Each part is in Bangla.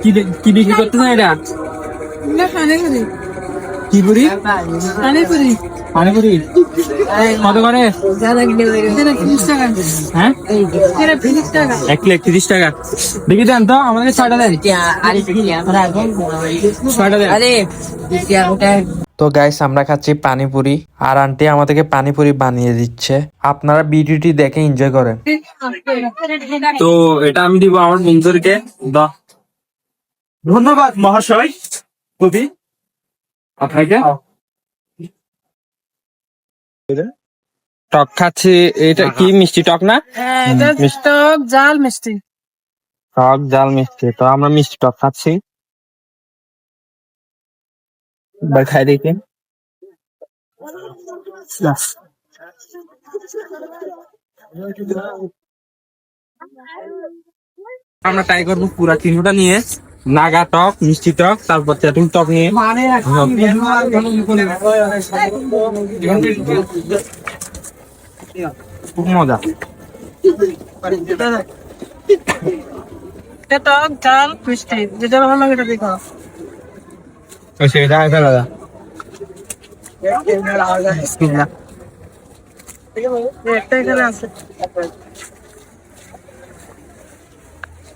কি কি বিক্রি করতেছেন এটা? কি পুরি? পানিপুরি কত করে? হ্যাঁ 1 প্লেট 30 টাকা। দেখি দেন তো আমাদের 6টা দেন। 6টা দেন। তো গাইস আমরা খাচ্ছি পানিপুরি আর আন্টি আমাদেরকে পানিপুরি বানিয়ে দিচ্ছে। আপনারা ভিডিওটি দেখে এনজয় করেন। তো এটা আমি দিব আমার বন্ধুদেরকে। ধন্যবাদ মহাশয় কবি আপনাকে। টক খাচ্ছি। এটা কি মিষ্টি টক না? টক জাল মিষ্টি। টক জাল মিষ্টি। তো আমরা মিষ্টি টক খাচ্ছি। এবার খাই দেখি। আমরা ট্রাই করবো পুরা তিনটা নিয়ে। নাগা টক, মিষ্টি টক, তারপর তেঁতুল টক নিয়ে। খুব মজা। টক জাল মিষ্টি যেটা ভালো লাগে এটা দেখো। সেটা আলাদা। একটা এখানে আছে।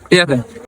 ঠিক আছে।